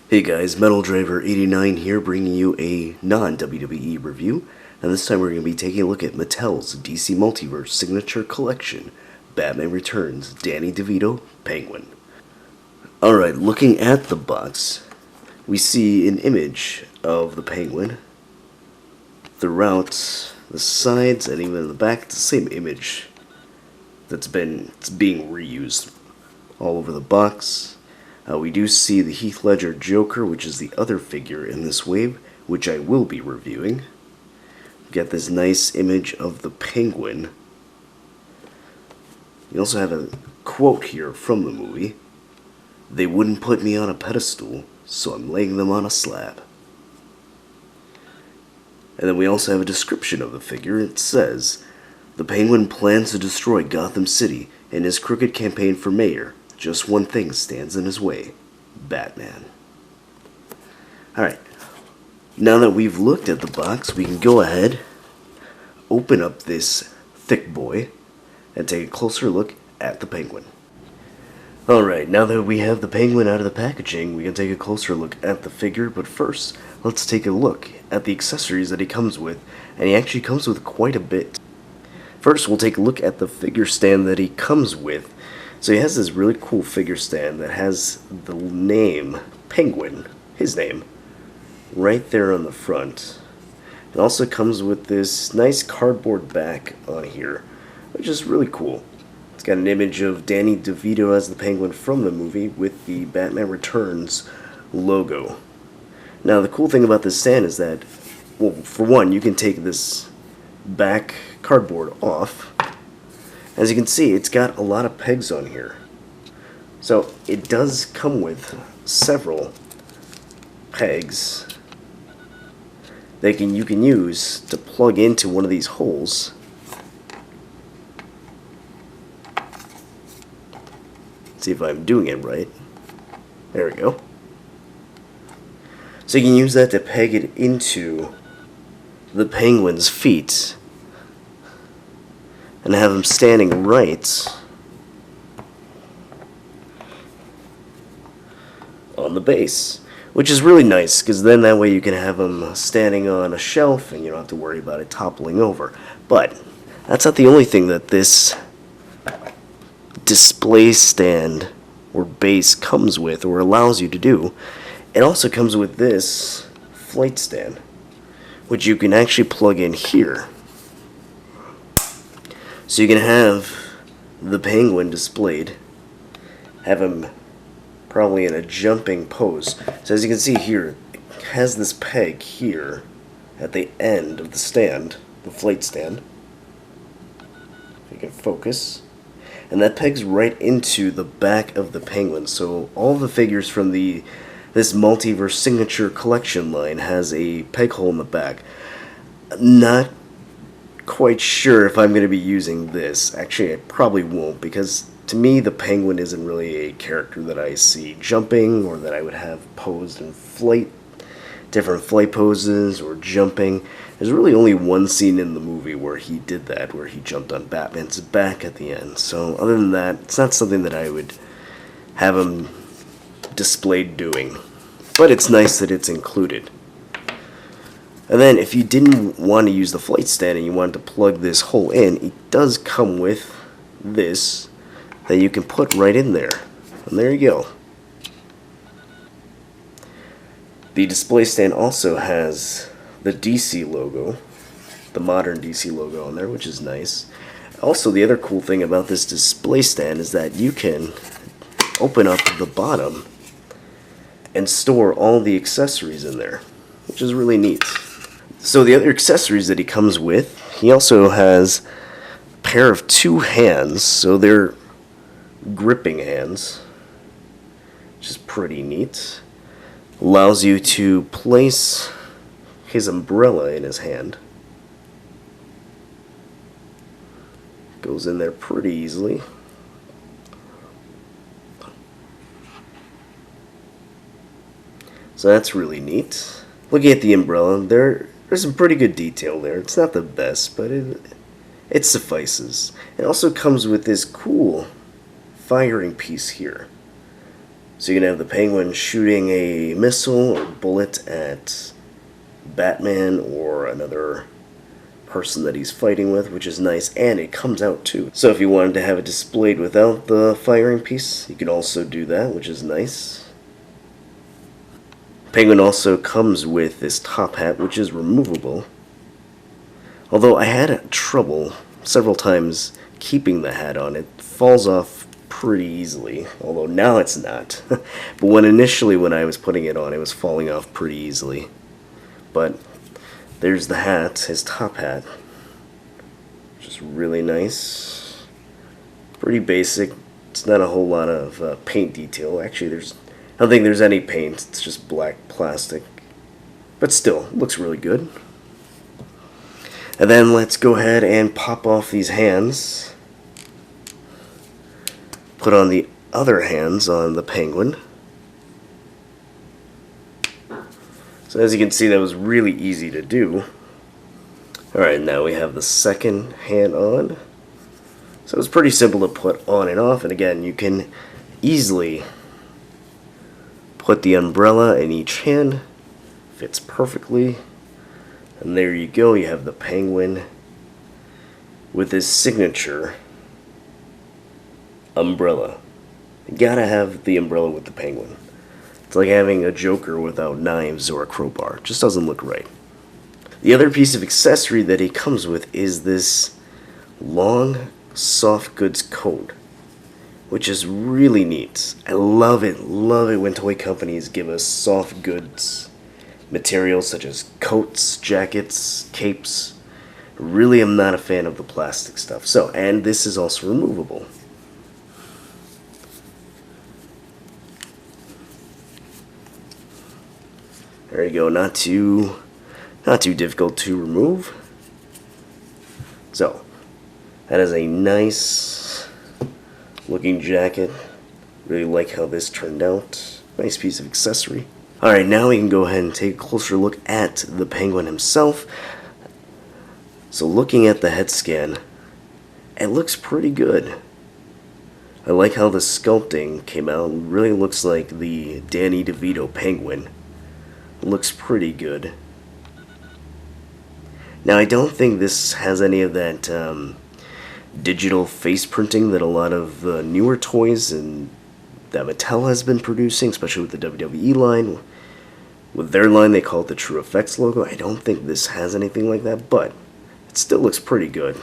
Hey guys, Metal Driver 89 here, bringing you a non-WWE review, and this time we're going to be taking a look at Mattel's DC Multiverse Signature Collection, Batman Returns, Danny DeVito, Penguin. Alright, looking at the box, we see an image of the Penguin throughout the sides and even in the back. It's the same image it's being reused all over the box. We do see the Heath Ledger Joker, which is the other figure in this wave, which I will be reviewing. We got this nice image of the Penguin. You also have a quote here from the movie. "They wouldn't put me on a pedestal, so I'm laying them on a slab." And then we also have a description of the figure. It says, "The Penguin plans to destroy Gotham City in his crooked campaign for mayor. Just one thing stands in his way: Batman." Alright, now that we've looked at the box, we can go ahead, open up this thick boy, and take a closer look at the Penguin. Alright, now that we have the Penguin out of the packaging, we can take a closer look at the figure, but first, let's take a look at the accessories that he comes with, and he actually comes with quite a bit. First, we'll take a look at the figure stand that he comes with. So he has this really cool figure stand that has the name Penguin, his name, right there on the front. It also comes with this nice cardboard back on here, which is really cool. It's got an image of Danny DeVito as the Penguin from the movie with the Batman Returns logo. Now the cool thing about this stand is that, well, for one, you can take this back cardboard off. As you can see, it's got a lot of pegs on here. So it does come with several pegs that you can use to plug into one of these holes. See if I'm doing it right. There we go. So you can use that to peg it into the Penguin's feet and have him standing right on the base, which is really nice, because then that way you can have him standing on a shelf and you don't have to worry about it toppling over. But that's not the only thing that this display stand or base comes with or allows you to do. It also comes with this flight stand, which you can actually plug in here. So you can have the Penguin displayed, have him probably in a jumping pose. So as you can see here, it has this peg here at the end of the stand, the flight stand. If you can focus. And that pegs right into the back of the Penguin. So all the figures from this Multiverse Signature Collection line has a peg hole in the back. Not quite sure if I'm going to be using this. Actually, I probably won't, because to me the Penguin isn't really a character that I see jumping or that I would have posed in flight, different flight poses or jumping. There's really only one scene in the movie where he did that, where he jumped on Batman's back at the end. So other than that, it's not something that I would have him displayed doing. But it's nice that it's included. And then if you didn't want to use the flight stand and you wanted to plug this hole in, it does come with this that you can put right in there. And there you go. The display stand also has the DC logo, the modern DC logo on there, which is nice. Also, the other cool thing about this display stand is that you can open up the bottom and store all the accessories in there, which is really neat. So the other accessories that he comes with, he also has a pair of two hands, so they're gripping hands, which is pretty neat. Allows you to place his umbrella in his hand. Goes in there pretty easily. So that's really neat. Looking at the umbrella, there's some pretty good detail there. It's not the best, but it suffices. It also comes with this cool firing piece here. So you can have the Penguin shooting a missile or bullet at Batman or another person that he's fighting with, which is nice, and it comes out too. So if you wanted to have it displayed without the firing piece, you could also do that, which is nice. Penguin also comes with this top hat, which is removable. Although I had trouble several times keeping the hat on. It falls off pretty easily, although now it's not. But when I was putting it on, it was falling off pretty easily. But there's the hat, his top hat, which is really nice. Pretty basic. It's not a whole lot of paint detail. Actually, I don't think there's any paint. It's just black plastic. But still, looks really good. And then let's go ahead and pop off these hands. Put on the other hands on the Penguin. So as you can see, that was really easy to do. Alright, now we have the second hand on. So it's pretty simple to put on and off. And again, you can easily put the umbrella in each hand. Fits perfectly. And there you go, you have the Penguin with his signature umbrella. You gotta have the umbrella with the Penguin. It's like having a Joker without knives or a crowbar. It just doesn't look right. The other piece of accessory that he comes with is this long soft goods coat, which is really neat. I love it when toy companies give us soft goods materials such as coats, jackets, capes. Really am not a fan of the plastic stuff. So, and this is also removable. There you go, not too difficult to remove. So, that is a nice looking jacket. Really like how this turned out. Nice piece of accessory. Alright, now we can go ahead and take a closer look at the Penguin himself. So looking at the head scan, it looks pretty good. I like how the sculpting came out. It really looks like the Danny DeVito Penguin. It looks pretty good. Now I don't think this has any of that digital face printing that a lot of the newer toys and that Mattel has been producing, especially with the WWE line. With their line, they call it the True Effects logo. I don't think this has anything like that, but it still looks pretty good.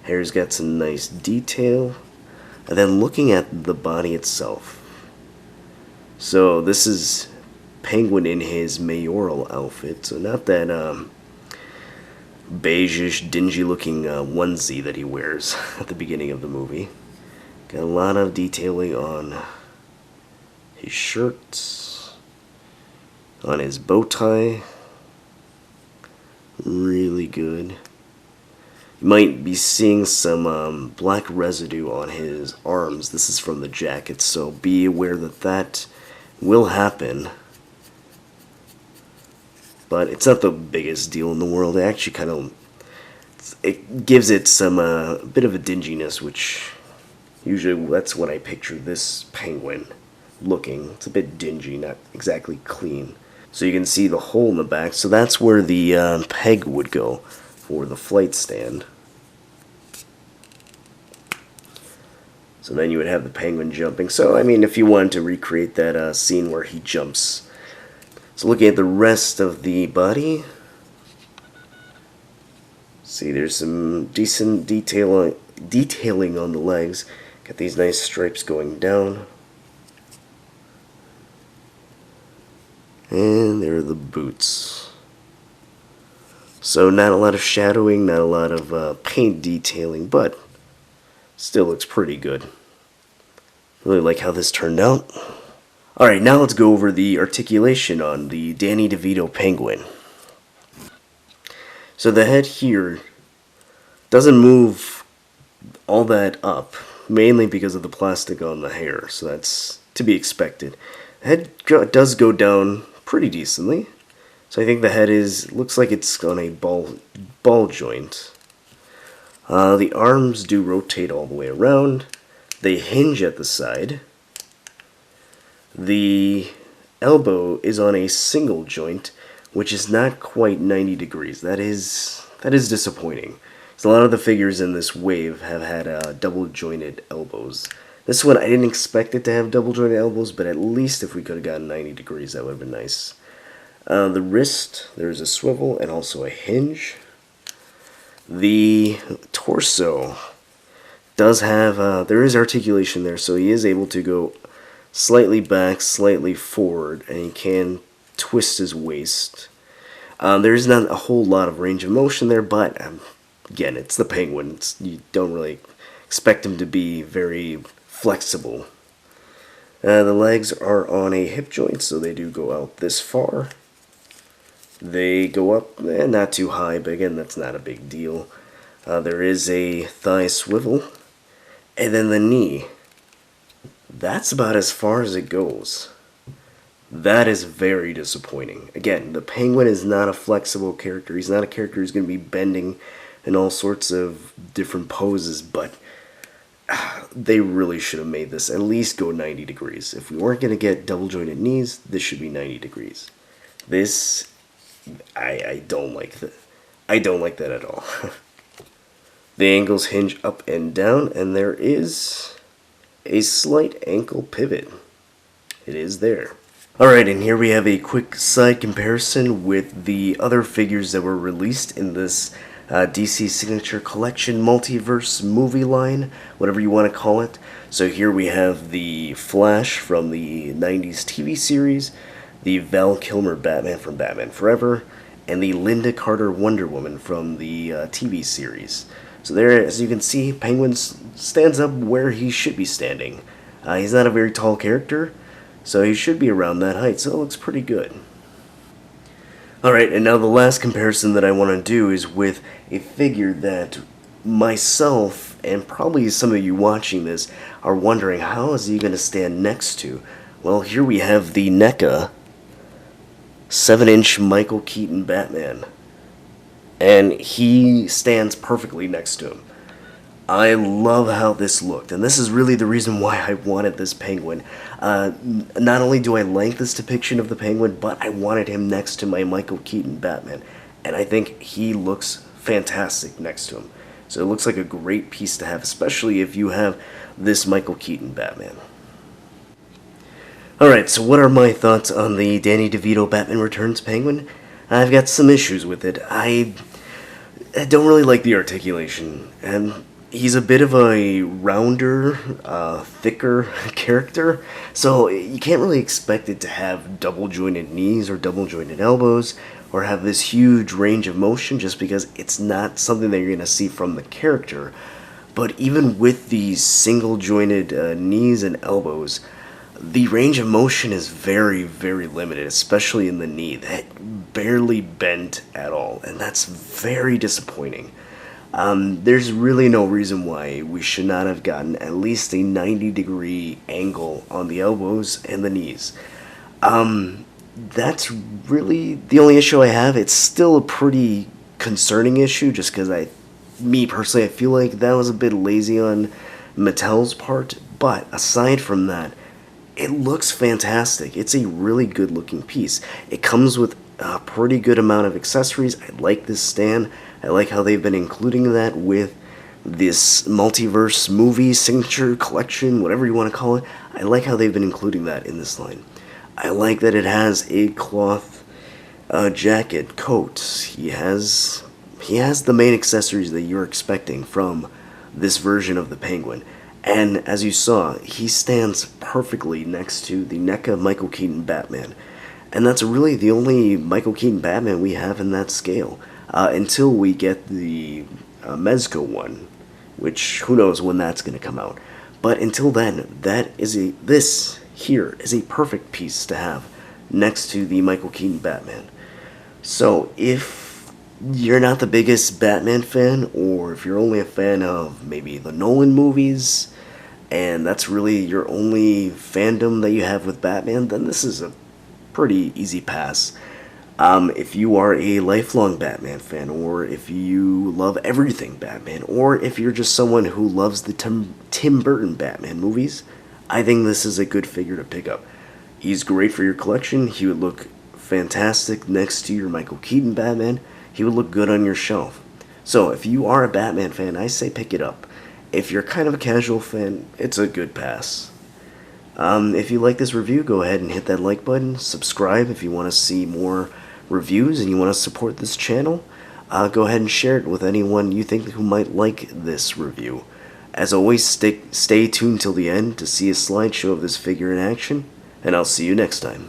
Hair's got some nice detail. And then looking at the body itself. So this is Penguin in his mayoral outfit. So not that beige-ish, dingy-looking onesie that he wears at the beginning of the movie. Got a lot of detailing on his shirt, on his bow tie. Really good. You might be seeing some black residue on his arms. This is from the jacket, so be aware that that will happen. But it's not the biggest deal in the world. It actually it gives it some bit of a dinginess, which usually that's what I picture this Penguin looking. It's a bit dingy, not exactly clean. So you can see the hole in the back. So that's where the peg would go for the flight stand. So then you would have the Penguin jumping. So, I mean, if you wanted to recreate that scene where he jumps. So looking at the rest of the body, see there's some decent detailing on the legs. Got these nice stripes going down. And there are the boots. So not a lot of shadowing, not a lot of paint detailing, but still looks pretty good. Really like how this turned out. Alright, now let's go over the articulation on the Danny DeVito Penguin. So the head here doesn't move all that up, mainly because of the plastic on the hair, so that's to be expected. The head does go down pretty decently, so I think the head looks like it's on a ball joint. The arms do rotate all the way around. They hinge at the side. The elbow is on a single joint, which is not quite 90 degrees. That is disappointing. So a lot of the figures in this wave have had double jointed elbows. This one, I didn't expect it to have double jointed elbows, but at least if we could have gotten 90 degrees, that would have been nice. The wrist, there's a swivel and also a hinge. The torso does have, there is articulation there, so he is able to go slightly back, slightly forward, and he can twist his waist. There's not a whole lot of range of motion there, but again, it's the Penguin. You don't really expect him to be very flexible. The legs are on a hip joint, so they do go out this far. They go up, not too high, but again, that's not a big deal. There is a thigh swivel, and then the knee. That's about as far as it goes. That is very disappointing. Again, the Penguin is not a flexible character. He's not a character who's going to be bending in all sorts of different poses, but they really should have made this at least go 90 degrees. If we weren't going to get double jointed knees, this should be 90 degrees. This, I don't like that. I don't like that at all. The ankles hinge up and down, and there is a slight ankle pivot. It is there. Alright, and here we have a quick side comparison with the other figures that were released in this DC Signature Collection Multiverse movie line, whatever you want to call it. So here we have the Flash from the 90s TV series, the Val Kilmer Batman from Batman Forever, and the Linda Carter Wonder Woman from the TV series. So there, as you can see, Penguin stands up where he should be standing. He's not a very tall character, so he should be around that height, so it looks pretty good. Alright, and now the last comparison that I want to do is with a figure that myself, and probably some of you watching this, are wondering, how is he going to stand next to? Well, here we have the Neca 7-inch Michael Keaton Batman. And he stands perfectly next to him. I love how this looked, and this is really the reason why I wanted this Penguin. Not only do I like this depiction of the Penguin, but I wanted him next to my Michael Keaton Batman, and I think he looks fantastic next to him. So it looks like a great piece to have, especially if you have this Michael Keaton Batman. Alright, so what are my thoughts on the Danny DeVito Batman Returns Penguin? I've got some issues with it. I don't really like the articulation, and he's a bit of a rounder, thicker character, so you can't really expect it to have double-jointed knees or double-jointed elbows, or have this huge range of motion, just because it's not something that you're going to see from the character. But even with these single-jointed knees and elbows, the range of motion is very, very limited, especially in the knee. That barely bent at all, and that's very disappointing. There's really no reason why we should not have gotten at least a 90-degree angle on the elbows and the knees. That's really the only issue I have. It's still a pretty concerning issue, just because me personally, I feel like that was a bit lazy on Mattel's part, but aside from that, it looks fantastic. It's a really good looking piece. It comes with a pretty good amount of accessories. I like this stand. I like how they've been including that with this Multiverse movie signature collection, whatever you want to call it. I like how they've been including that in this line. I like that it has a cloth jacket, coat. He has the main accessories that you're expecting from this version of the Penguin. And as you saw, he stands perfectly next to the NECA Michael Keaton Batman. And that's really the only Michael Keaton Batman we have in that scale. Until we get the Mezco one, which who knows when that's going to come out. But until then, this here is a perfect piece to have next to the Michael Keaton Batman. So if you're not the biggest Batman fan, or if you're only a fan of maybe the Nolan movies, and that's really your only fandom that you have with Batman, then this is a pretty easy pass. If you are a lifelong Batman fan, or if you love everything Batman, or if you're just someone who loves the Tim Burton Batman movies, I think this is a good figure to pick up. He's great for your collection. He would look fantastic next to your Michael Keaton Batman. He would look good on your shelf. So if you are a Batman fan, I say pick it up. If you're kind of a casual fan, it's a good pass. If you like this review, go ahead and hit that like button. Subscribe if you want to see more reviews and you want to support this channel. Go ahead and share it with anyone you think who might like this review. As always, stay tuned till the end to see a slideshow of this figure in action, and I'll see you next time.